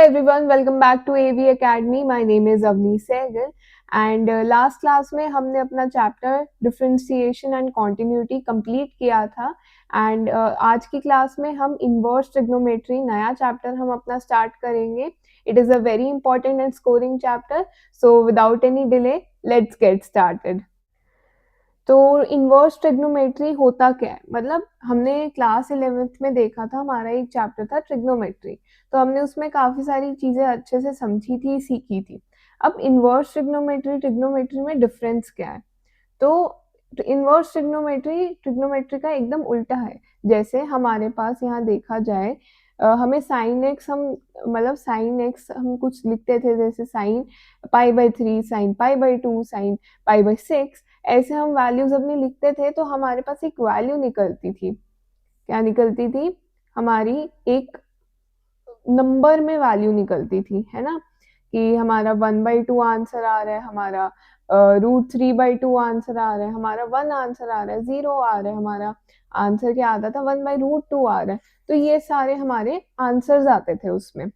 everyone, welcome back to AV Academy. My name is Avni Sehgal and last class में हमने अपना chapter differentiation and continuity complete किया था and आज की क्लास में हम इनवर्स ट्रिग्नोमेट्री नया चैप्टर हम अपना स्टार्ट करेंगे. It is a very important and scoring chapter, so without any delay let's get started. तो इनवर्स ट्रिग्नोमेट्री होता क्या है, मतलब हमने क्लास 11th में देखा था, हमारा एक चैप्टर था ट्रिग्नोमेट्री. तो हमने उसमें काफ़ी सारी चीज़ें अच्छे से समझी थी, सीखी थी. अब इनवर्स ट्रिग्नोमेट्री में डिफरेंस क्या है? तो इनवर्स ट्रिग्नोमेट्री का एकदम उल्टा है. जैसे हमारे पास यहाँ देखा जाए, हमें साइन एक्स मतलब साइन एक्स हम कुछ लिखते थे, जैसे साइन π/3, साइन π/2, साइन π/6. ऐसे हम वैल्यूज अपनी लिखते थे, तो हमारे पास एक वैल्यू निकलती थी. क्या निकलती थी? हमारी एक नंबर में वैल्यू निकलती थी, है ना, कि हमारा 1/2 आंसर आ रहा है, हमारा √3/2 आंसर आ रहा है, हमारा 1 आंसर आ रहा है, 0 आ रहा है, हमारा आंसर क्या आता था, 1/√2 आ रहा है. तो ये सारे हमारे आंसर्स आते थे उसमें.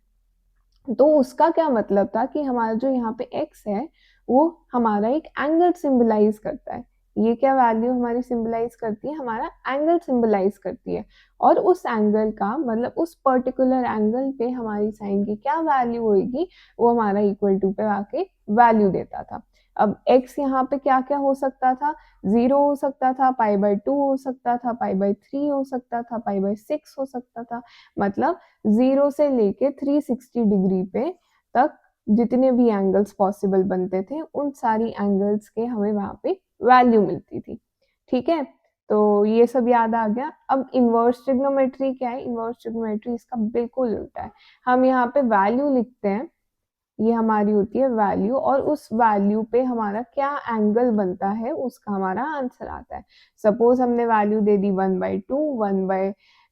तो उसका क्या मतलब था कि हमारा जो यहाँ पे x है वो हमारा एक एंगल सिंबलाइज करता है. ये क्या वैल्यू हमारी सिंबलाइज करती है? हमारा एंगल सिंबलाइज करती है. और उस एंगल का मतलब उस पर्टिकुलर एंगल पे हमारी साइन की क्या वैल्यू होगी, वो हमारा इक्वल टू पे आके वैल्यू देता था. अब x यहाँ पे क्या क्या हो सकता था? 0 हो सकता था, π/2 हो सकता था, π/3 हो सकता था, π/6 हो सकता था. मतलब 0 से लेके 360 डिग्री पे तक जितने भी एंगल्स पॉसिबल बनते थे, उन सारी एंगल्स के हमें वहां पे वैल्यू मिलती थी. ठीक है, तो ये सब याद आ गया. अब इनवर्स ट्रिग्नोमेट्री क्या है? इनवर्स ट्रिग्नोमेट्री इसका बिल्कुल उल्टा है. हम यहाँ पे वैल्यू लिखते हैं, ये हमारी होती है वैल्यू, और उस वैल्यू पे हमारा क्या एंगल बनता है उसका हमारा आंसर आता है. सपोज हमने वैल्यू दे दी 1/2,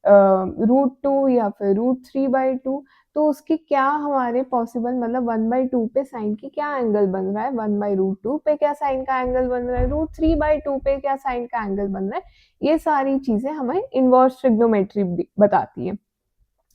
1/√2 या फिर √3/2. तो उसकी क्या हमारे पॉसिबल, मतलब 1/2 पे साइन की क्या एंगल बन रहा है, 1/√2 पे क्या साइन का एंगल बन रहा है, √3/2 पे क्या साइन का एंगल बन रहा है. ये सारी चीजें हमें इनवर्स ट्रिग्नोमेट्री बताती है.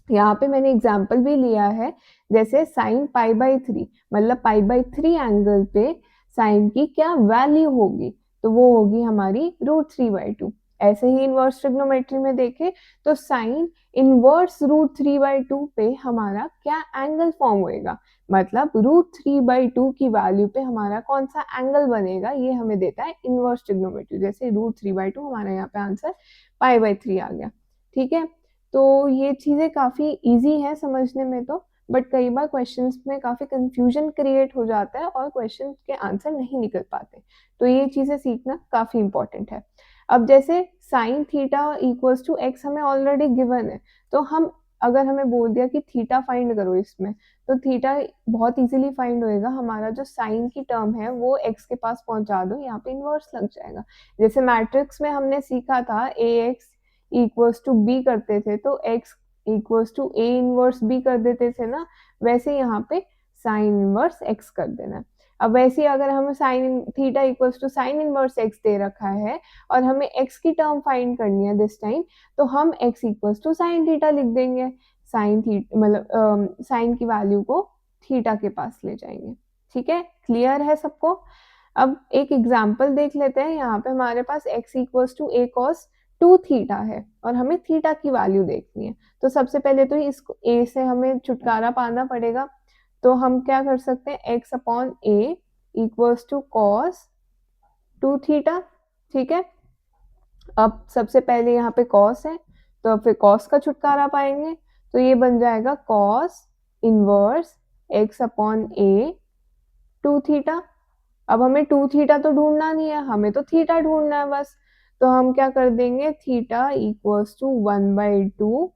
यहाँ पे मैंने एग्जाम्पल भी लिया है, जैसे साइन π/3, मतलब π/3 एंगल पे साइन की क्या वैल्यू होगी, तो वो होगी हमारी √3/2. ऐसे ही इनवर्स ट्रिग्नोमेट्री में देखें तो साइन इनवर्स √3/2 पे हमारा क्या एंगल फॉर्म होएगा, मतलब √3/2 की वैल्यू पे हमारा कौन सा एंगल बनेगा, ये हमें देता है इनवर्स ट्रिग्नोमेट्री. जैसे √3/2 हमारा यहाँ पे आंसर π/3 आ गया. ठीक है, तो ये चीज़ें काफ़ी इजी है समझने में तो, बट कई बार क्वेश्चंस में काफ़ी कंफ्यूजन क्रिएट हो जाता है और क्वेश्चन के आंसर नहीं निकल पाते. तो ये चीज़ें सीखना काफ़ी इंपॉर्टेंट है. अब जैसे sine theta equals to x हमें ऑलरेडी गिवन है, तो हम अगर हमें बोल दिया कि थीटा फाइंड करो इसमें, तो थीटा बहुत इजीली फाइंड होएगा. हमारा जो साइन की टर्म है वो एक्स के पास पहुंचा दो, यहाँ पे इनवर्स लग जाएगा. जैसे मैट्रिक्स में हमने सीखा था a x equals to b करते थे, तो x equals to a inverse b कर देते थे ना, वैसे यहाँ पे साइन इनवर्स x कर देना. अब वैसे अगर हमें sine theta equals to sine inverse x दे रखा है और हमें x की टर्म फाइंड करनी है दिस टाइम, तो हम x equals to sine theta लिख देंगे. साइन थीटा मतलब साइन की वैल्यू को थीटा के पास ले जाएंगे. ठीक है, क्लियर है सबको? अब एक एग्जाम्पल देख लेते हैं. यहाँ पे हमारे पास x equals to a cos 2 theta है और हमें थीटा की वैल्यू देखनी है. तो सबसे पहले तो इसको a से हमें छुटकारा पाना पड़ेगा. तो हम क्या कर सकते हैं, x/a equals to cos 2 theta. ठीक है, अब सबसे पहले यहाँ पे कॉस है, तो अब फिर कॉस का छुटकारा पाएंगे, तो ये बन जाएगा कॉस इनवर्स x/a 2 थीटा. अब हमें 2 थीटा तो ढूंढना नहीं है, हमें तो थीटा ढूंढना है बस. तो हम क्या कर देंगे, theta equals to 1/2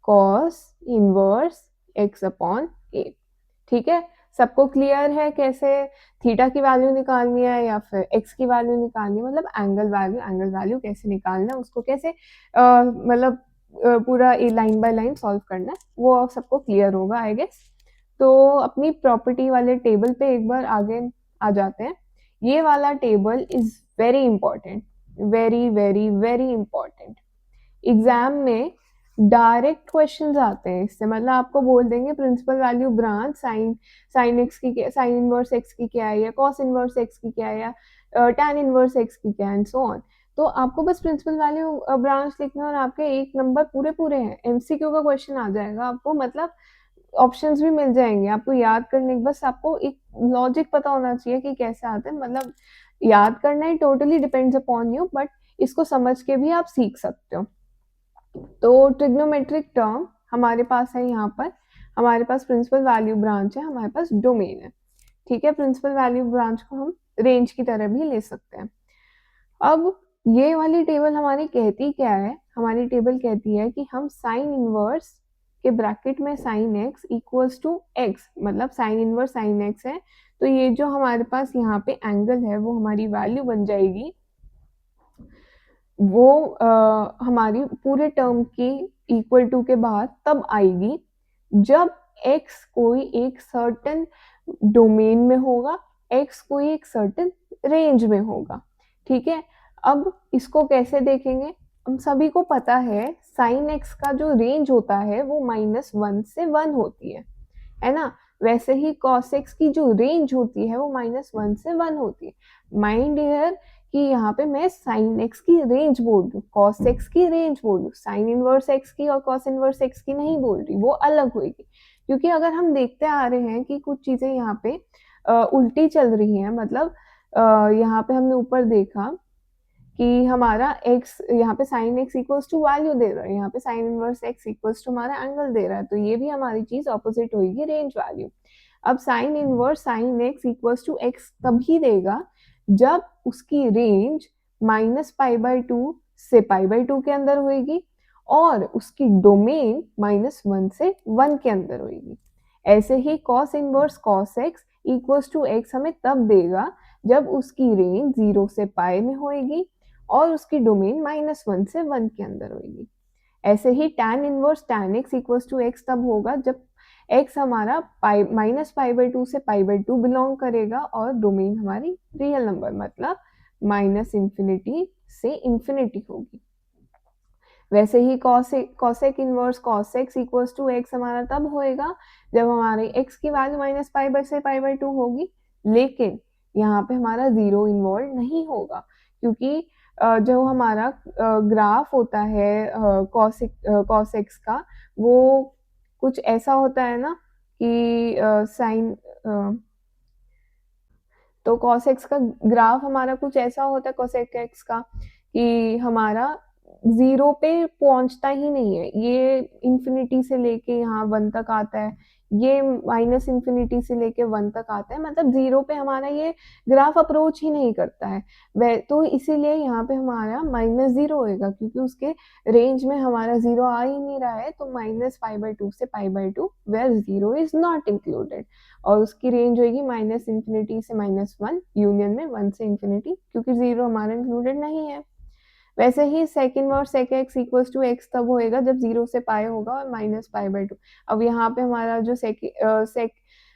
cos inverse x/a. ठीक है, सबको क्लियर है कैसे थीटा की वैल्यू निकालनी है या फिर x की वैल्यू निकालनी है, मतलब एंगल वैल्यू कैसे निकालना है, उसको कैसे मतलब पूरा लाइन बाय लाइन सॉल्व करना है, वो सबको क्लियर होगा आई गेस. तो अपनी प्रॉपर्टी वाले टेबल पे एक बार आगे आ जाते हैं. ये वाला table is very important, very very very important. Exam में डायरेक्ट क्वेश्चंस आते हैं इससे, मतलब आपको बोल देंगे principal value branch sine x की, साइन इनवर्स एक्स की क्या है, या कॉस इनवर्स एक्स की क्या है, या tan इनवर्स एक्स की क्या है, एंड सो ऑन। तो आपको बस प्रिंसिपल वैल्यू ब्रांच लिखना और आपके 1 नंबर पूरे पूरे हैं। एमसीक्यू का क्वेश्चन आ जाएगा आपको, मतलब ऑप्शंस भी मिल जाएंगे आपको याद करने के, बस आपको एक लॉजिक पता होना चाहिए कि कैसे आते हैं, मतलब याद करना ही totally depends upon you, but इसको समझ के भी आप सीख सकते हो। तो ट्रिग्नोमेट्रिक टर्म हमारे पास है, यहाँ पर हमारे पास प्रिंसिपल वैल्यू ब्रांच है, हमारे पास डोमेन है। ठीक है, प्रिंसिपल वैल्यू ब्रांच को हम रेंज की तरह भी ले सकते हैं। अब ये वाली टेबल हमारी कहती क्या है, हमारी टेबल कहती है कि हम साइन इनवर्स के ब्रैकेट में sine x equals to x, मतलब साइन इनवर्स साइन एक्स है, तो ये जो हमारे पास यहाँ पे एंगल है वो हमारी वैल्यू बन जाएगी, वो हमारी पूरे टर्म की इक्वल टू के बाद तब आएगी जब x कोई एक सर्टेन डोमेन में होगा, x कोई एक सर्टेन रेंज में होगा। ठीक है, अब इसको कैसे देखेंगे, हम सभी को पता है साइन x का जो रेंज होता है वो -1 से 1 होती है ना। वैसे ही cos x की जो रेंज होती है वो -1 से 1 होती है। माइंड हियर कि यहाँ पे मैं साइन एक्स की रेंज बोल रही हूँ, कॉस एक्स की रेंज बोल रही हूँ, साइन इनवर्स एक्स की और कॉस इनवर्स एक्स की नहीं बोल रही, वो अलग होगी। क्योंकि अगर हम देखते आ रहे हैं कि कुछ चीजें यहाँ पे उल्टी चल रही हैं, मतलब यहाँ पे हमने ऊपर देखा कि हमारा x यहाँ पे sine x equals to value दे रहा है, यहाँ पे sine inverse x equals to हमारा एंगल दे रहा है, तो ये भी हमारी चीज ऑपोजिट होगी रेंज वैल्यू। अब sine inverse sine x equals to X तभी देगा जब उसकी रेंज -π/2 से π/2 के अंदर होगी और उसकी डोमेन -1 से 1 के अंदर होगी। ऐसे ही cos inverse cos x equals to x हमें तब देगा जब उसकी रेंज 0 से पाई में होगी और उसकी डोमेन -1 से 1 के अंदर होगी। ऐसे ही tan inverse tan x equals to x तब होगा जब x हमारा -π/2 से π/2 बिलोंग करेगा और डोमेन हमारी रियल नंबर, मतलब -∞ से इंफिनिटी होगी। वैसे ही cosec inverse cos x equals to x हमारा तब होएगा जब हमारे x की वैल्यू -π से π/2 होगी, लेकिन यहाँ पे हमारा जीरो इन्वॉल्व नहीं होगा, क्योंकि जो हमारा ग्राफ होता है cos x का, वो कुछ ऐसा होता है ना कि साइन तो cos x का ग्राफ हमारा कुछ ऐसा होता है cosec x का कि हमारा जीरो पे पहुंचता ही नहीं है, ये इंफिनिटी से लेके यहाँ 1 तक आता है, ये -∞ से लेके 1 तक आता है, मतलब जीरो पे हमारा ये ग्राफ अप्रोच ही नहीं करता है। वह तो इसीलिए यहाँ पे हमारा -0 होएगा, क्योंकि उसके रेंज में हमारा जीरो आ ही नहीं रहा है, तो -π/2 से π/2 where zero is not included, और उसकी रेंज होगी -∞ से -1 यूनियन में 1 से इंफिनिटी, क्योंकि जीरो हमारा इंक्लूडेड नहीं है। वैसे ही sec inverse sec X equals to X तब होएगा जब 0 से पाई होगा और -π/2। अब यहाँ पे हमारा जो सेक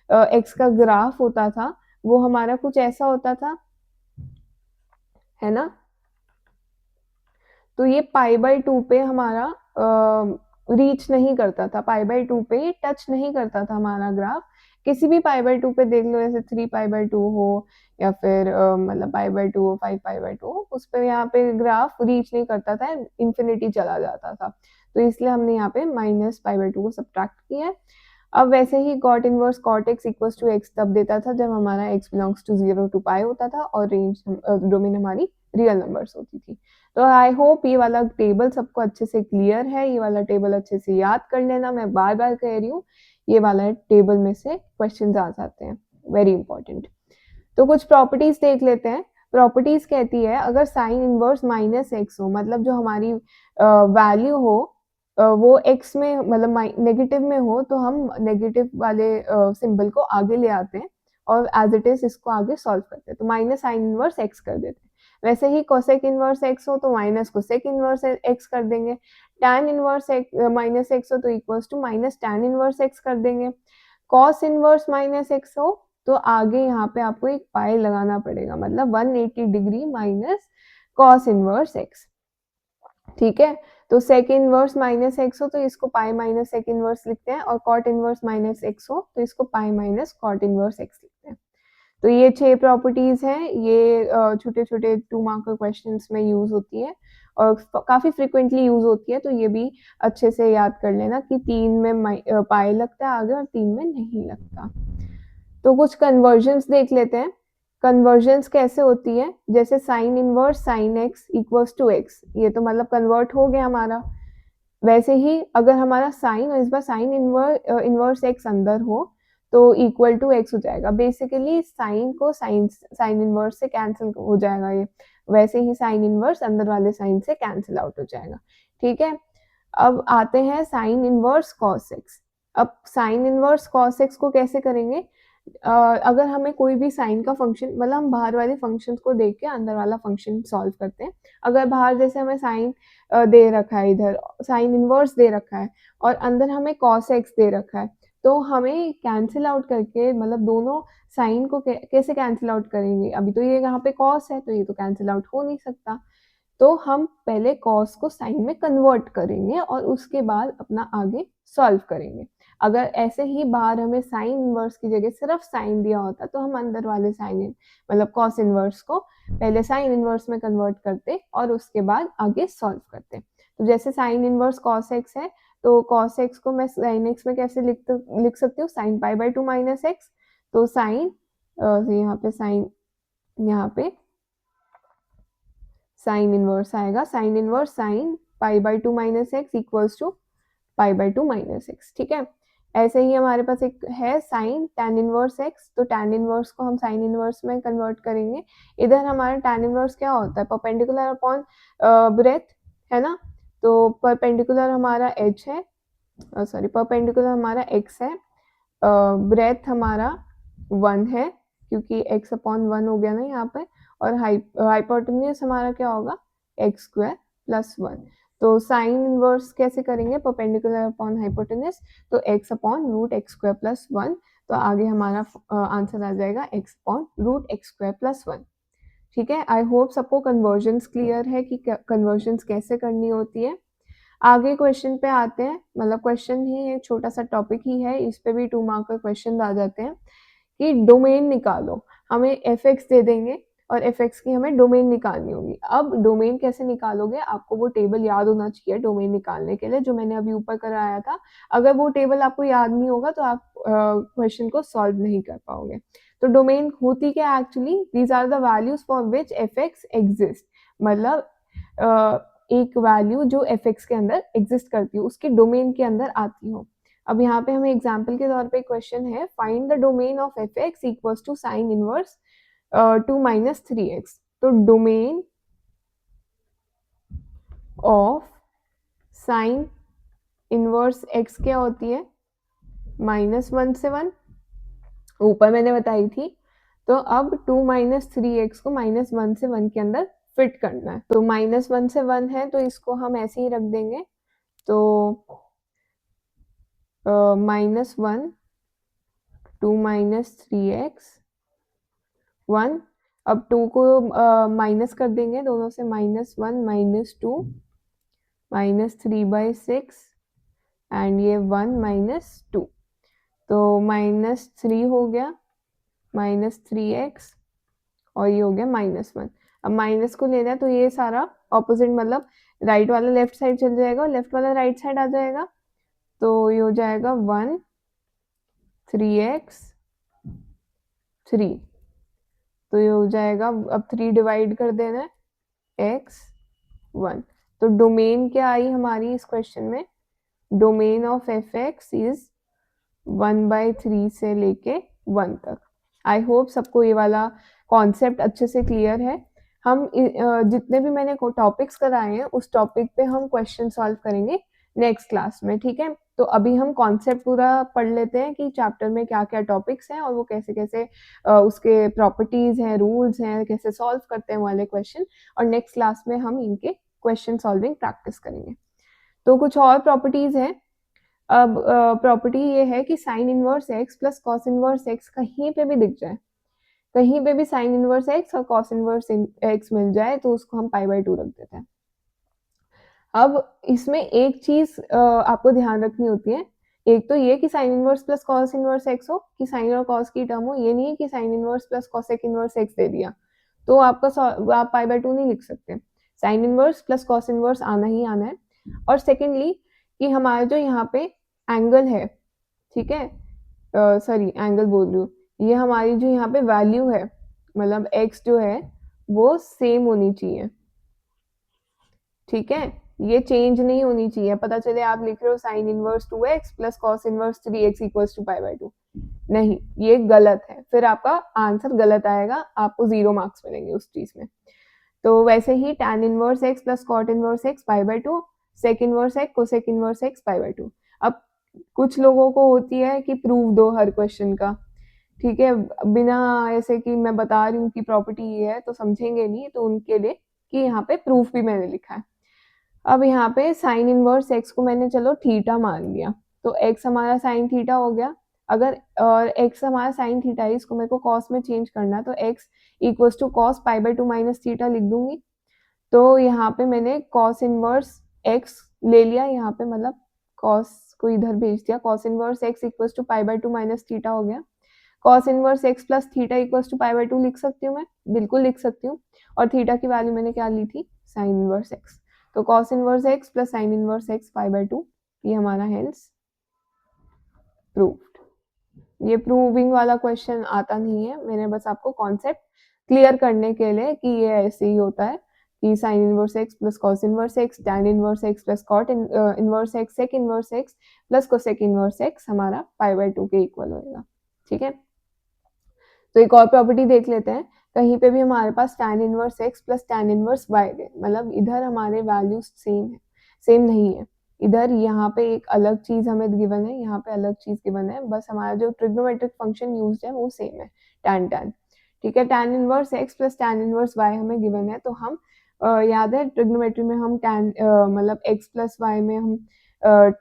एक्स का ग्राफ होता था वो हमारा कुछ ऐसा होता था, है ना। तो ये π/2 पे हमारा रीच नहीं करता था, π/2 पे टच नहीं करता था हमारा ग्राफ। किसी भी π/2 पे देख लो, जैसे 3π/2 हो या फिर मतलब π/2 हो, 5π/2 हो, उस पे यहाँ पे ग्राफ रीच नहीं करता था, इंफिनिटी चला जाता था, तो इसलिए हमने यहाँ पे -π/2 को सब्ट्रैक्ट किया है। अब वैसे ही cot inverse cot x equals to x तब देता था जब हमारा x belongs to 0 to pi होता था और रेंज डोमेन हमारी रियल नंबर्स होती थी। तो आई होप ये वाला टेबल सबको अच्छे से क्लियर है, ये वाला टेबल अच्छे से याद कर लेना, मैं बार बार कह रही हूँ, ये वाला टेबल में से क्वेश्चंस आ जाते हैं, वेरी इंपॉर्टेंट। तो कुछ प्रॉपर्टीज देख लेते हैं। प्रॉपर्टीज कहती है अगर साइन इनवर्स -x हो, मतलब जो हमारी वैल्यू हो वो x में, मतलब नेगेटिव में हो, तो हम नेगेटिव वाले सिंबल को आगे ले आते हैं और एज इट इज इसको आगे सॉल्व करते हैं, तो माइनस साइन इनवर्स x कर देते हैं। वैसे ही कोसेक इनवर्स x हो तो माइनस कोसेक इनवर्स x कर देंगे। tan इनवर्स -x हो तो equals to minus tan inverse x कर देंगे। cos इनवर्स -x हो तो आगे यहाँ पे आपको एक पाई लगाना पड़ेगा, मतलब 180 degree minus cos inverse x। ठीक है, तो सेक इनवर्स माइनस एक्स हो तो इसको पाई माइनस सेक इनवर्स लिखते हैं, और कॉट इनवर्स माइनस एक्स हो तो इसको pi minus cot inverse x लिखते हैं। तो ये 6 प्रॉपर्टीज हैं, ये छोटे-छोटे 2 मार्कर क्वेश्चंस में यूज़ होती है और काफ़ी फ्रीक्वेंटली यूज़ होती है, तो ये भी अच्छे से याद कर लेना कि 3 में पाई लगता है आगे और 3 में नहीं लगता। तो कुछ कन्वर्जन्स देख लेते हैं। कन्वर्जन्स कैसे होती है, जैसे sine inverse sine x equals to x, ये तो मतलब कन्वर्ट हो गया हमारा। वैसे ही अगर हमारा साइन और इस बार साइन इनवर्स एक्स अंदर हो तो इक्वल टू एक्स हो जाएगा। बेसिकली साइन को साइन इनवर्स से कैंसिल हो जाएगा ये, वैसे ही साइन इनवर्स अंदर वाले साइन से कैंसिल आउट हो जाएगा। ठीक है, अब आते हैं साइन इनवर्स कॉस एक्स। अब साइन इनवर्स कॉस एक्स को कैसे करेंगे, अगर हमें कोई भी साइन का फंक्शन, मतलब हम बाहर वाले फंक्शन को देख के अंदर वाला फंक्शन सॉल्व करते हैं। अगर बाहर जैसे हमें साइन दे रखा है, इधर साइन इनवर्स दे रखा है और अंदर हमें कॉस एक्स दे रखा है, तो हमें कैंसिल आउट करके, मतलब दोनों साइन को कैसे कैंसिल आउट करेंगे, अभी तो ये यहाँ पे कॉस है तो ये तो कैंसिल आउट हो नहीं सकता, तो हम पहले कॉस को साइन में कन्वर्ट करेंगे और उसके बाद अपना आगे सॉल्व करेंगे। अगर ऐसे ही बाहर हमें साइन इनवर्स की जगह सिर्फ साइन दिया होता तो हम अंदर वाले साइन मतलब कॉस इनवर्स को पहले साइन इनवर्स में कन्वर्ट करते और उसके बाद आगे सॉल्व करते। तो जैसे साइन इनवर्स कॉस एक्स है, तो कॉस एक्स को मैं साइन एक्स में कैसे लिख सकती हूँ, sine pi by 2 minus x. तो साइन यहाँ पे साइन, यहाँ पे साइन इनवर्स आएगा, sine inverse sine pi by 2 minus x equals to pi by 2 minus x. ठीक है, ऐसे ही हमारे पास एक है साइन टैन इनवर्स एक्स, तो टैन इनवर्स को हम साइन इनवर्स में कन्वर्ट करेंगे। इधर हमारा टैन इनवर्स क्या होता है, परपेंडिकुलर अपॉन ब्रेथ, है ना। तो परपेंडिकुलर हमारा एच है, सॉरी परपेंडिकुलर हमारा एक्स है, ब्रेथ हमारा 1 है क्योंकि x अपॉन 1 हो गया ना यहाँ पे, और हाइपोटेन्यूज हमारा क्या होगा, एक्स स्क्वायर प्लस 1। तो साइन इनवर्स कैसे करेंगे, परपेंडिकुलर अपॉन हाइपोटेन्यूज, तो x upon root x square plus 1, तो आगे हमारा आंसर आ जाएगा x upon root x square plus 1। ठीक है, आई होप सबको कन्वर्जन्स क्लियर है कि कन्वर्जन्स कैसे करनी होती है। आगे क्वेश्चन पे आते हैं, मतलब क्वेश्चन ही एक छोटा सा टॉपिक ही है, इस पे भी 2 मार्क का क्वेश्चन आ जाते हैं कि डोमेन निकालो। हमें एफ एक्स दे देंगे और एफ एक्स की हमें डोमेन निकालनी होगी। अब डोमेन कैसे निकालोगे, आपको वो टेबल याद होना चाहिए डोमेन निकालने के लिए, जो मैंने अभी ऊपर कराया था। अगर वो टेबल आपको याद नहीं होगा तो आप क्वेश्चन को सॉल्व नहीं कर पाओगे। तो डोमेन होती क्या actually, these are the values for which f x exist, मतलब एक वैल्यू जो एफ एक्स के अंदर एग्जिस्ट करती हो उसके डोमेन के अंदर आती हो। अब यहाँ पे हमें एग्जाम्पल के तौर पे क्वेश्चन है, find the domain of f x equals to sine inverse 2 minus 3x। तो domain of sine inverse x क्या होती है, -1 से 1, ऊपर मैंने बताई थी। तो अब 2 माइनस 3x को -1 से 1 के अंदर फिट करना है। तो -1 से 1 है तो इसको हम ऐसे ही रख देंगे, तो -1 2 माइनस 3x 1। अब 2 को माइनस कर देंगे दोनों से, -1 -2 -3/6 एंड ये 1 -2, तो -3 हो गया, -3x और ये हो गया -1। अब माइनस को लेना है तो ये सारा ऑपोजिट, मतलब राइट वाला लेफ्ट साइड चल जाएगा और लेफ्ट वाला राइट साइड आ जाएगा, तो ये हो जाएगा 1 3x 3, तो ये हो जाएगा, अब 3 डिवाइड कर देना है, x 1। तो डोमेन क्या आई हमारी इस क्वेश्चन में, domain of f x is 1/3 से लेके 1 तक। आई होप सबको ये वाला कॉन्सेप्ट अच्छे से क्लियर है। हम जितने भी मैंने टॉपिक्स कराए हैं उस टॉपिक पे हम क्वेश्चन सॉल्व करेंगे नेक्स्ट क्लास में। ठीक है, तो अभी हम कॉन्सेप्ट पूरा पढ़ लेते हैं कि चैप्टर में क्या क्या टॉपिक्स हैं और वो कैसे कैसे उसके प्रॉपर्टीज हैं, रूल्स हैं, कैसे सॉल्व करते हैं वाले क्वेश्चन, और नेक्स्ट क्लास में हम इनके क्वेश्चन सॉल्विंग प्रैक्टिस करेंगे। तो कुछ और प्रॉपर्टीज हैं। अब प्रॉपर्टी ये है कि sine inverse x plus cos inverse x कहीं पे भी दिख जाए, कहीं पे भी साइन इनवर्स एक्स और कॉस इनवर्स एक्स मिल जाए तो उसको हम पाई बाई 2 रख देते हैं। अब इसमें एक चीज़ आपको ध्यान रखनी होती है, एक तो ये कि sine inverse plus cos inverse x हो, कि साइन और कॉस की टर्म हो, ये नहीं है कि sine inverse plus cosec inverse X दे दिया, तो आप पाई बाय 2 नहीं लिख सकते। Sine inverse plus cos inverse आना ही आना है। और सेकेंडली कि हमारा जो यहाँ पे एंगल है, ठीक है, सॉरी एंगल बोल रही हूँ, ये हमारी जो यहाँ पे वैल्यू है, मतलब एक्स जो है वो सेम होनी चाहिए, ठीक है, ये चेंज नहीं होनी चाहिए। पता चले आप लिख रहे हो sine inverse 2x plus cos inverse 3x equals to pi by 2, नहीं, ये गलत है, फिर आपका आंसर गलत आएगा, आपको 0 मार्क्स मिलेंगे उस चीज में। तो वैसे ही tan inverse x plus cot inverse x pi by 2, sec inverse x cosec inverse x pi by 2। अब कुछ लोगों को होती है कि प्रूव दो हर क्वेश्चन का, ठीक है, बिना ऐसे कि मैं बता रही हूँ कि प्रॉपर्टी ये है तो समझेंगे नहीं, तो उनके लिए कि यहाँ पे प्रूफ भी मैंने लिखा है। अब यहाँ पे साइन इनवर्स एक्स को मैंने चलो थीटा मान लिया, तो एक्स हमारा साइन थीटा हो गया। अगर और एक्स हमारा साइन थीटा है, इसको मेरे को कॉस में चेंज करना है, तो x equals to cos pi by 2 minus theta लिख दूंगी। तो यहाँ पे मैंने कॉस इनवर्स एक्स ले लिया, यहाँ पे मतलब कॉस को इधर भेज दिया, cos inverse x equals to pi by 2 minus theta हो गया। Cos inverse x plus theta equals to pi by 2 लिख सकती हूँ मैं, बिल्कुल लिख सकती हूँ। और थीटा की वैल्यू मैंने क्या ली थी, साइन इनवर्स एक्स, तो cos inverse x plus sign inverse x pi by 2, ये हमारा हेंस प्रूव्ड। ये प्रूविंग वाला क्वेश्चन आता नहीं है, मैंने बस आपको कॉन्सेप्ट क्लियर करने के लिए कि ये ऐसे ही होता है कि sine inverse x plus cos inverse x, tan inverse x plus cot inverse x, sec inverse x plus cosec inverse x हमारा पाई बाय 2 के इक्वल होएगा, ठीक है। तो एक और प्रॉपर्टी देख लेते हैं, कहीं पे भी हमारे पास tan inverse x plus tan inverse y दे, मतलब इधर हमारे वैल्यूज सेम है, सेम नहीं है, इधर यहाँ पे एक अलग चीज हमें गिवन है, यहाँ पे अलग चीज गिवन है, बस हमारा जो ट्रिग्नोमेट्रिक फंक्शन यूज है वो सेम है, tan, ठीक है। tan inverse x plus tan inverse y हमें गिवन है, तो हम याद है ट्रिग्नोमेट्री में हम tan मतलब x प्लस y में हम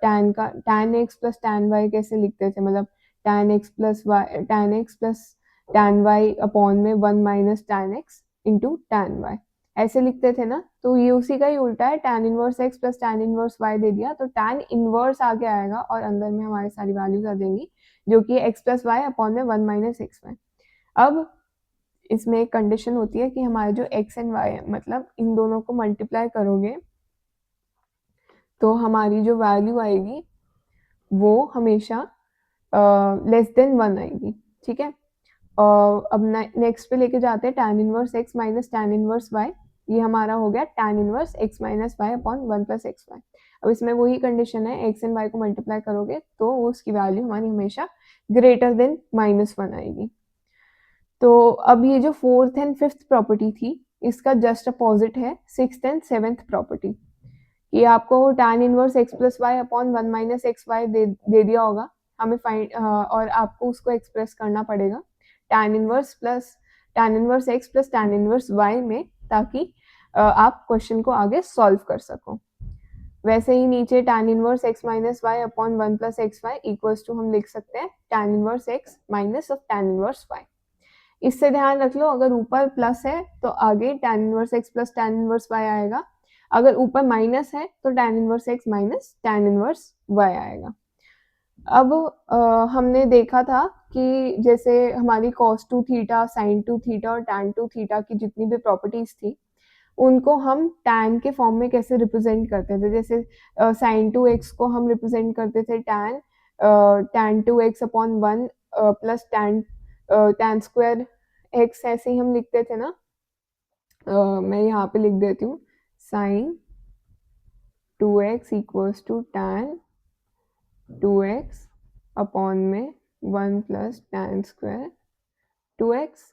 tan x plus tan y कैसे लिखते थे, मतलब tan x plus y tan x plus tan y upon में 1 minus tan x into tan y ऐसे लिखते थे ना, तो ये उसी का ही उल्टा है, tan inverse x plus tan inverse y दे दिया, तो tan इनवर्स आगे आएगा और अंदर में हमारी सारी वैल्यूज आ जाएंगी, जो कि x प्लस वाई अपॉन में 1 माइनस एक्स वाई। अब इसमें एक कंडीशन होती है कि हमारे जो x एंड y है, मतलब इन दोनों को मल्टीप्लाई करोगे तो हमारी जो वैल्यू आएगी वो हमेशा लेस देन 1 आएगी, ठीक है। अब नेक्स्ट पे लेके जाते हैं tan inverse x minus tan inverse y, ये हमारा हो गया tan inverse x minus y upon 1 plus x y. अब इसमें वही कंडीशन है, x एंड y को मल्टीप्लाई करोगे तो उसकी वैल्यू हमारी हमेशा ग्रेटर देन -1 आएगी। तो अब ये जो फोर्थ एंड फिफ्थ प्रॉपर्टी थी, इसका जस्ट अपोजिट है सिक्स्थ एंड सेवेंथ प्रॉपर्टी। ये आपको tan inverse x plus y upon 1 minus x y दे दिया होगा, हमें फाइंड और आपको उसको एक्सप्रेस करना पड़ेगा tan inverse x plus tan inverse y में, ताकि आप क्वेश्चन को आगे सॉल्व कर सको। वैसे ही नीचे tan inverse x minus y upon 1 plus x y equals to हम लिख सकते हैं tan inverse x minus of tan inverse y। इससे ध्यान रख लो, अगर ऊपर प्लस है तो आगे tan inverse x plus tan inverse y आएगा, अगर ऊपर माइनस है तो tan inverse x minus tan inverse y आएगा। अब हमने देखा था कि जैसे हमारी cos 2 थीटा, sin 2 थीटा और tan 2 थीटा की जितनी भी प्रॉपर्टीज थी, उनको हम tan के फॉर्म में कैसे रिप्रेजेंट करते थे, जैसे sin 2x को हम रिप्रेजेंट करते थे tan 2x upon 1 plus tan square x, ऐसे ही हम लिखते थे ना। मैं यहाँ पे लिख देती हूँ sin 2x equals to tan 2x upon में 1 plus tan square 2x,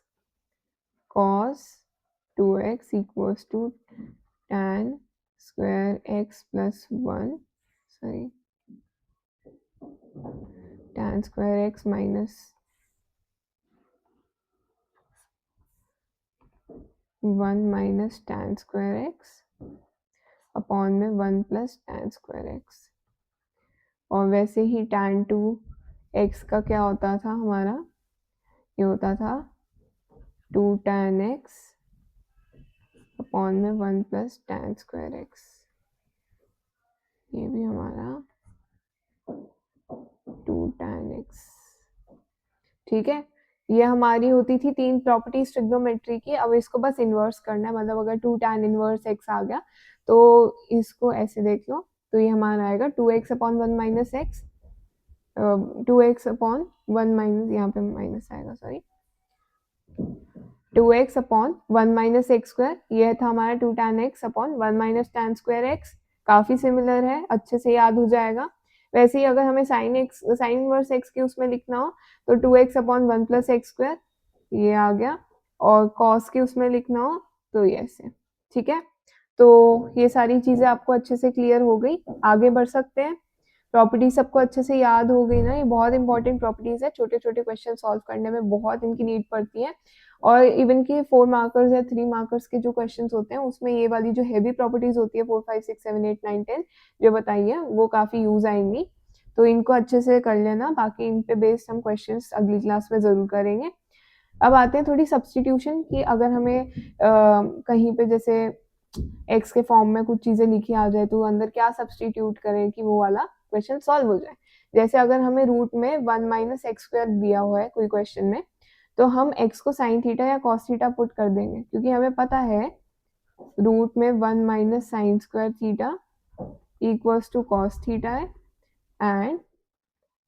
cos 2x equals to tan square x plus 1, sorry tan square x minus 1 minus tan square x upon में 1 प्लस tan स्क्वायर x। और वैसे ही tan 2x का क्या होता था हमारा, ये होता था 2 tan x अपॉन में 1 प्लस tan स्क्वायर x। ये भी हमारा 2 tan x, ठीक है। ये हमारी होती थी 3 प्रॉपर्टीज ट्रिग्नोमेट्री की। अब इसको बस इन्वर्स करना है, मतलब अगर 2 tan इनवर्स x आ गया तो इसको ऐसे देख लो, तो ये हमारा आएगा 2x upon 1 minus x, 2x upon 1 minus, यहाँ पे माइनस आएगा, sorry, 2x upon 1 minus X square, ये था हमारा 2 tan x upon 1 minus tan square x। काफी सिमिलर है, अच्छे से याद हो जाएगा। वैसे ही अगर हमें साइन इनवर्स x के उसमें लिखना हो तो 2x upon 1 plus x square, ये आ गया। और कॉस के उसमें लिखना हो तो ये ऐसे, ठीक है। तो ये सारी चीजें आपको अच्छे से क्लियर हो गई, आगे बढ़ सकते हैं। प्रॉपर्टी सबको अच्छे से याद हो गई ना, ये बहुत इंपॉर्टेंट प्रॉपर्टीज है, छोटे छोटे क्वेश्चन सॉल्व करने में बहुत इनकी नीड पड़ती है। और इवन की 4 मार्कर्स या 3 मार्कर्स के जो क्वेश्चंस होते हैं उसमें ये वाली जो हेवी प्रॉपर्टीज होती है 4 5 6 7 8 9 10 जो बताई है वो काफी यूज आएंगी, तो इनको अच्छे से कर लेना। बाकी इन पे बेस्ड हम क्वेश्चंस अगली क्लास में जरूर करेंगे। अब आते हैं थोड़ी सब्सटीट्यूशन की, अगर हमें कहीं पे जैसे एक्स के फॉर्म में कुछ चीजें लिखी आ जाए तो अंदर क्या सब्सटीट्यूट करें कि वो वाला क्वेश्चन सॉल्व हो जाए। जैसे अगर हमें रूट में 1 माइनस एक्स स्क्वायर दिया हुआ है कोई क्वेश्चन में, तो हम x को साइन थीटा या कॉस थीटा पुट कर देंगे, क्योंकि हमें पता है रूट में 1 minus sine square theta equals to cos theta है, एंड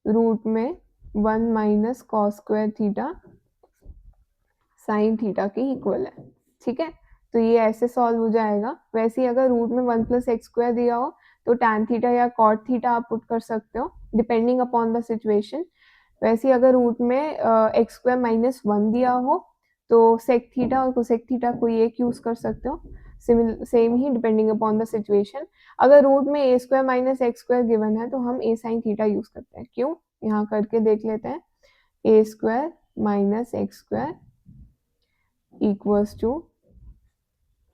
रूट में 1 minus cos square theta sine theta के इक्वल है, ठीक है। तो ये ऐसे सॉल्व हो जाएगा। वैसे ही अगर रूट में 1 प्लस एक्स स्क्वायर दिया हो तो टैन थीटा या कॉट थीटा आप पुट कर सकते हो, डिपेंडिंग अपॉन द सिचुएशन। वैसे ही अगर रूट में एक्स स्क्वायर माइनस 1 दिया हो तो सेक थीटा और कोसेक थीटा कोई एक यूज कर सकते हो, सेम ही डिपेंडिंग अपॉन द सिचुएशन। अगर रूट में A square minus X square given है तो हम ए साइन थीटा यूज करते हैं। क्यों, यहाँ करके देख लेते हैं। A square minus X square equals to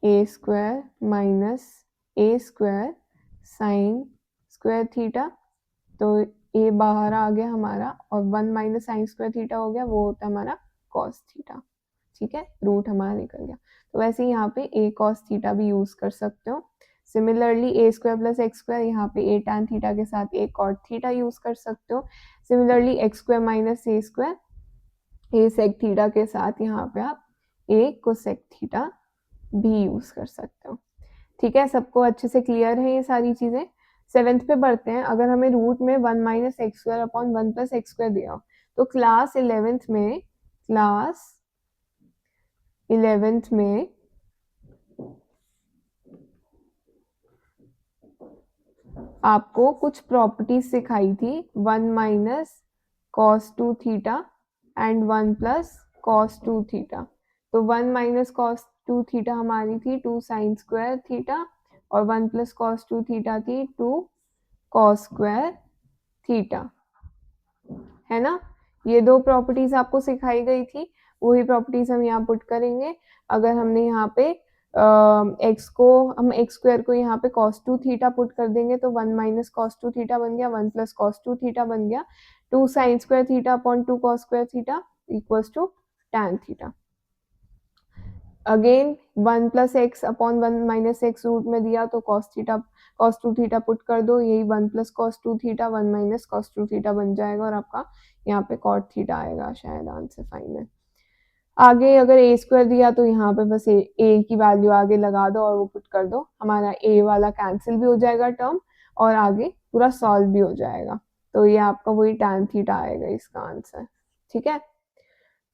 A square minus A square sine square theta, तो ए बाहर आ गया हमारा और 1 माइनस साइन स्क्वायर थीटा हो गया, वो होता है हमारा कॉस थीटा, ठीक है। रूट हमारा निकल गया। तो वैसे ही यहाँ पे ए कॉस थीटा भी यूज कर सकते हो। सिमिलरली ए स्क्वायर प्लस एक्स स्क्वायर, यहाँ पे ए टैन थीटा के साथ ए कॉट थीटा यूज कर सकते हो। Similarly x square minus A square, A sec theta के साथ यहाँ पे आप ए कोसेक थीटा भी यूज कर सकते हो, ठीक है। सबको अच्छे से क्लियर है ये सारी चीजें। 7th पे बढ़ते हैं। अगर हमें रूट में 1 minus X square upon 1 plus x square दिया हो तो क्लास 11th में आपको कुछ प्रॉपर्टीज सिखाई थी, 1 minus cos 2 theta and 1 plus cos 2 theta. तो 1 माइनस कॉस 2 थीटा हमारी थी 2 साइन स्क्वायर थीटा, और 1 प्लस कॉस 2 थीटा थी 2 कॉस स्क्वायर थीटा, है ना। ये दो प्रॉपर्टीज आपको सिखाई गई थी, वही प्रॉपर्टीज हम यहाँ पुट करेंगे। अगर हमने यहाँ पे एक्स को, हम एक्स स्क्वायर को यहाँ पे कॉस 2 थीटा पुट कर देंगे तो 1 माइनस कॉस 2 थीटा बन गया, 1 प्लस कॉस 2 थीटा बन गया, 2 sine square theta upon 2 cos square theta equals to tan theta. Again 1 plus x upon 1 minus x root में दिया तो कॉस 2 थीटा पुट कर दो, यही 1 plus cos 2 theta 1 minus cos 2 theta बन जाएगा, और आपका यहाँ पे कॉट थीटा आएगा शायद आंसर फाइनल। आगे अगर ए स्क्वायर दिया तो यहाँ पे बस ए की वैल्यू आगे लगा दो और वो पुट कर दो, हमारा ए वाला कैंसिल भी हो जाएगा टर्म और आगे पूरा सॉल्व भी हो जाएगा। तो ये आपका वही टैन थीटा आएगा इसका आंसर, ठीक है।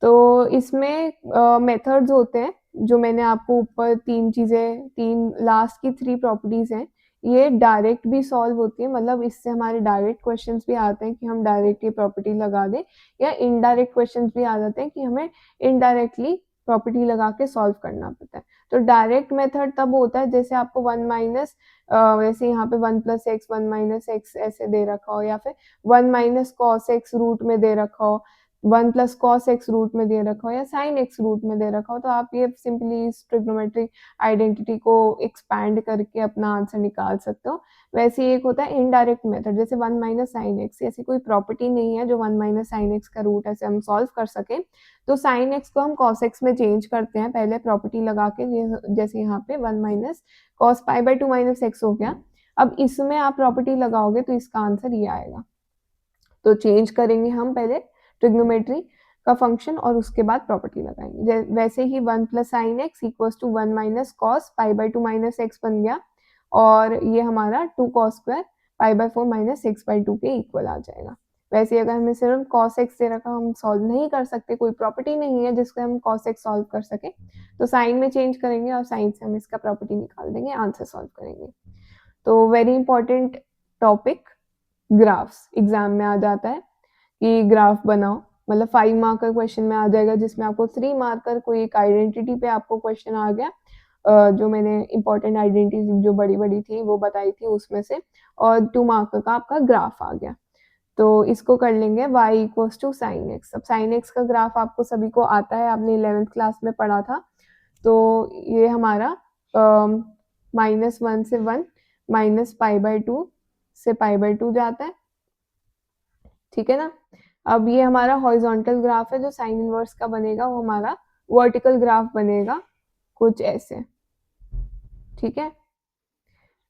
तो इसमें मेथड्स होते हैं जो मैंने आपको ऊपर 3 लास्ट की 3 प्रॉपर्टीज हैं, ये डायरेक्ट भी सॉल्व होती है, मतलब इससे हमारे डायरेक्ट क्वेश्चंस भी आते हैं कि हम डायरेक्ट ये प्रॉपर्टी लगा दें, या इनडायरेक्ट क्वेश्चंस भी आ जाते हैं कि हमें इनडायरेक्टली प्रॉपर्टी लगा के सॉल्व करना पड़ता है। तो डायरेक्ट मेथड तब होता है जैसे आपको 1 माइनस, वैसे यहाँ पे 1 प्लस एक्स 1 माइनस एक्स ऐसे दे रखा हो, या फिर 1 माइनस कॉस एक्स रूट में दे रखा हो, 1 प्लस कॉस एक्स रूट में दे रखा हो, या साइन एक्स रूट में दे रखा हो, तो आप ये सिंपली इस ट्रिग्नोमेट्रिक आइडेंटिटी को एक्सपैंड करके अपना आंसर निकाल सकते हो। वैसे एक होता है इनडायरेक्ट मेथड, जैसे 1 माइनस साइन एक्स, ऐसी कोई प्रॉपर्टी नहीं है जो 1 माइनस साइन एक्स का रूट ऐसे हम सॉल्व कर सके, तो साइन एक्स को हम कॉस एक्स में चेंज करते हैं पहले प्रॉपर्टी लगा के, जैसे यहाँ पे 1 minus cos pi by 2 minus x हो गया, अब इसमें आप प्रॉपर्टी लगाओगे तो इसका आंसर ये आएगा। तो चेंज करेंगे हम पहले ट्रिग्नोमेट्री का फंक्शन और उसके बाद प्रॉपर्टी लगाएंगे। वैसे ही 1 plus sine x equals to 1 minus cos pi by 2 minus x बन गया, और ये हमारा 2 cos square pi by 4 minus x by 2 के इक्वल आ जाएगा। वैसे अगर हमें सिर्फ कॉस एक्स दे रखा, हम सॉल्व नहीं कर सकते, कोई प्रॉपर्टी नहीं है जिसको हम कॉस एक्स सॉल्व कर सके, तो साइन में चेंज करेंगे और साइन से हम इसका प्रॉपर्टी निकाल देंगे, आंसर सॉल्व करेंगे। तो very important topic graphs exam में आ जाता है कि ग्राफ बनाओ, मतलब 5 मार्कर क्वेश्चन में आ जाएगा, जिसमें आपको 3 मार्कर कोई एक आइडेंटिटी पे आपको क्वेश्चन आ गया, जो मैंने इंपॉर्टेंट आइडेंटिटी जो बड़ी बड़ी थी वो बताई थी उसमें से, और 2 मार्कर का आपका ग्राफ आ गया। तो इसको कर लेंगे y equals to sine x. अब साइन एक्स का ग्राफ आपको सभी को आता है, आपने 11th क्लास में पढ़ा था। तो ये हमारा -1 से 1 माइनस पाई बाई 2 से पाई बाई 2 जाता है, ठीक है ना। अब ये हमारा हॉरिजॉन्टल ग्राफ है, जो साइन इनवर्स का बनेगा वो हमारा वर्टिकल ग्राफ बनेगा कुछ ऐसे, ठीक है।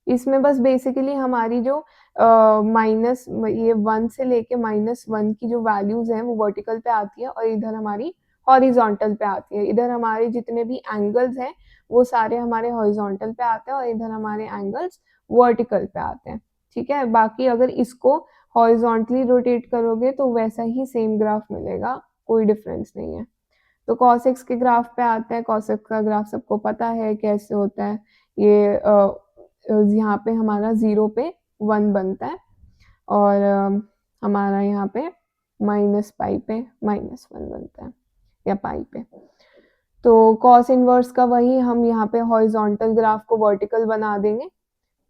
इसमें बस बेसिकली हमारी जो माइनस ये 1 से लेके -1 की जो वैल्यूज हैं वो वर्टिकल पे आती है, और इधर हमारी हॉरिजॉन्टल पे आती है। इधर हमारे जितने भी एंगल्स हैं वो सारे हमारे हॉरिजॉन्टल पे आते हैं, और इधर हमारे एंगल्स वर्टिकल पे आते हैं, ठीक है। बाकी अगर इसको हॉरिजॉन्टली रोटेट करोगे तो वैसा ही सेम ग्राफ मिलेगा, कोई डिफरेंस नहीं है। तो cos x के ग्राफ पे आते हैं। cos x का ग्राफ सबको पता है कैसे होता है। ये यहाँ पे हमारा 0 पे 1 बनता है, और हमारा यहाँ पे माइनस पाई पे -1 बनता है, या पाई पे। तो cos इनवर्स का वही हम यहाँ पे हॉरिजॉन्टल ग्राफ को वर्टिकल बना देंगे।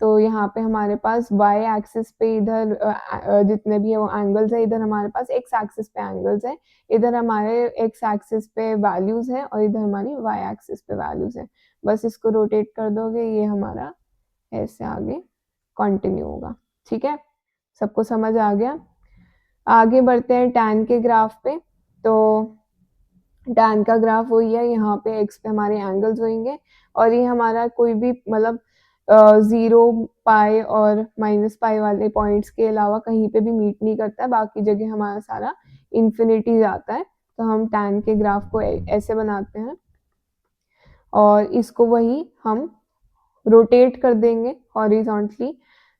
तो यहाँ पे हमारे पास y एक्सिस पे इधर जितने भी वो एंगल्स है, इधर हमारे पास x एक्सिस पे एंगल्स है, इधर हमारे x एक्सिस पे वैल्यूज है, और इधर हमारी y एक्सिस पे वैल्यूज है। बस इसको रोटेट कर दोगे, ये हमारा ऐसे आगे कंटिन्यू होगा, ठीक है। सबको समझ आ गया। आगे बढ़ते हैं टैन के ग्राफ पे। तो टैन का ग्राफ वही है, यहाँ पे x पे हमारे एंगल्स होंगे, और ये हमारा कोई भी मतलब 0 पाई और माइनस पाई वाले पॉइंट्स के अलावा कहीं पे भी मीट नहीं करता है, बाकी जगह हमारा सारा इन्फिनिटी जाता है। तो हम टैन के ग्राफ को ऐसे बनाते हैं, और इसको वही हम रोटेट कर देंगे हॉरिजॉन्टली।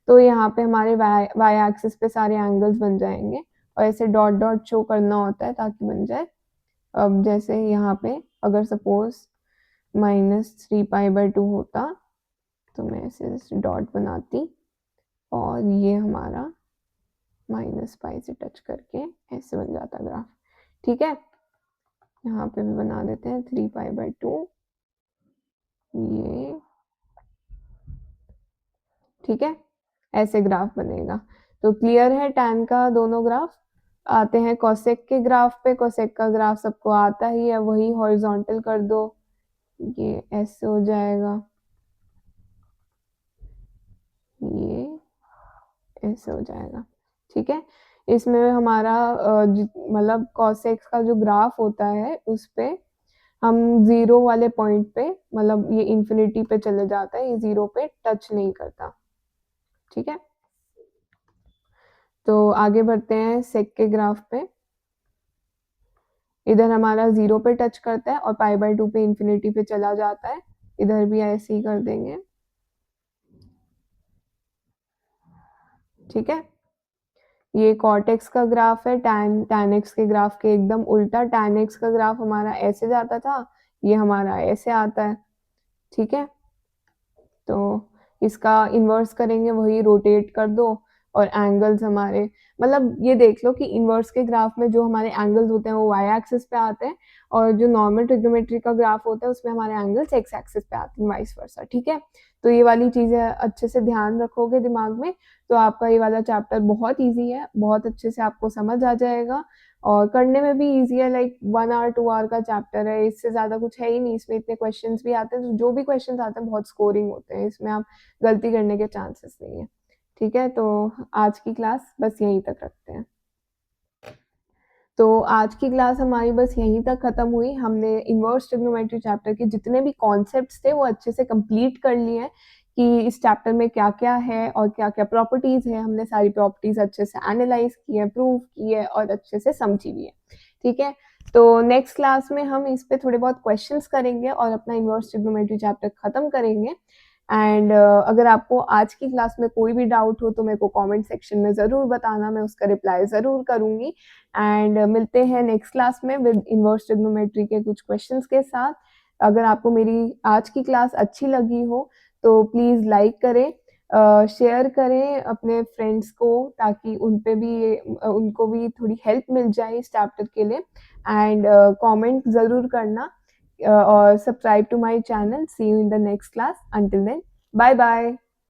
तो यहाँ पे हमारे वाई एक्सिस पे सारे एंगल्स बन जाएंगे, और ऐसे डॉट डॉट शो करना होता है ताकि बन जाए। अब जैसे यहाँ पे अगर सपोज -3 पाई बाई 2 होता, तो मैं ऐसे डॉट बनाती, और ये हमारा -पाई से टच करके ऐसे बन जाता ग्राफ, ठीक है। यहाँ पे भी बना देते हैं 3 पाई बाई 2, ये ठीक है, ऐसे ग्राफ बनेगा। तो क्लियर है टैन का दोनों ग्राफ। आते हैं कोसेक के ग्राफ पे। कोसेक का ग्राफ सबको आता ही है, वही हॉरिजॉन्टल कर दो, ये ऐसे हो जाएगा, ये ऐसे हो जाएगा, ठीक है। इसमें हमारा मतलब कॉसेक्स का जो ग्राफ होता है उस पे हम 0 वाले पॉइंट पे, मतलब ये इन्फिनिटी पे चले जाता है, ये 0 पे टच नहीं करता, ठीक है। तो आगे बढ़ते हैं सेक के ग्राफ पे। इधर हमारा 0 पे टच करता है और पाई बाई 2 पे इन्फिनिटी पे चला जाता है, इधर भी ऐसे ही कर देंगे, ठीक है। ये कॉर्टेक्स का ग्राफ है, टैन एक्स के ग्राफ के एकदम उल्टा। टैन एक्स का ग्राफ हमारा ऐसे जाता था, ये हमारा ऐसे आता है, ठीक है। तो इसका इन्वर्स करेंगे, वही रोटेट कर दो, और एंगल्स हमारे, मतलब ये देख लो कि इन्वर्स के ग्राफ में जो हमारे एंगल्स होते हैं वो वाई एक्सिस पे आते हैं, और जो नॉर्मल ट्रिग्नोमेट्री का ग्राफ होता है उसमें हमारे एंगल्स एक्स एक्सिस पे आते हैं, वाइस वर्सा, ठीक है। तो ये वाली चीजें अच्छे से ध्यान रखोगे दिमाग में, तो आपका ये वाला चैप्टर बहुत ईजी है, बहुत अच्छे से आपको समझ आ जाएगा, और करने में भी ईजी है। लाइक 1 आवर 2 आवर का चैप्टर है, इससे ज्यादा कुछ है ही नहीं। इसमें इतने क्वेश्चंस भी आते हैं, तो जो भी क्वेश्चंस आते हैं बहुत स्कोरिंग होते हैं, इसमें आप गलती करने के चांसेस नहीं है, ठीक है। तो आज की क्लास बस यहीं तक रखते हैं। तो आज की क्लास हमारी बस यहीं तक खत्म हुई। हमने इन्वर्स ट्रिग्नोमेट्री चैप्टर के जितने भी कॉन्सेप्ट्स थे वो अच्छे से कंप्लीट कर लिए हैं, कि इस चैप्टर में क्या-क्या है और क्या-क्या प्रॉपर्टीज़ है। हमने सारी प्रॉपर्टीज़ अच्छे से एनालाइज़ की है, प्रूव की है और अच्छे से समझी भी है। ठीक है? तो नेक्स्ट क्लास में हम इस पे थोड़े बहुत क्वेश्चंस करेंगे और अपना इनवर्स ट्रिग्नोमेट्री चैप्टर खत्म करेंगे। एंड अगर आपको आज की क्लास में कोई भी डाउट हो तो मेरे को कमेंट सेक्शन में ज़रूर बताना, मैं उसका रिप्लाई ज़रूर करूँगी। एंड मिलते हैं नेक्स्ट क्लास में विद इनवर्स ट्रिग्नोमेट्री के कुछ क्वेश्चंस के साथ। अगर आपको मेरी आज की क्लास अच्छी लगी हो तो प्लीज़ लाइक करें, शेयर करें अपने फ्रेंड्स को, ताकि उन पे भी उनको भी थोड़ी हेल्प मिल जाए इस चैप्टर के लिए। एंड कमेंट ज़रूर करना or subscribe to my channel. See you in the next class. Until then, bye bye.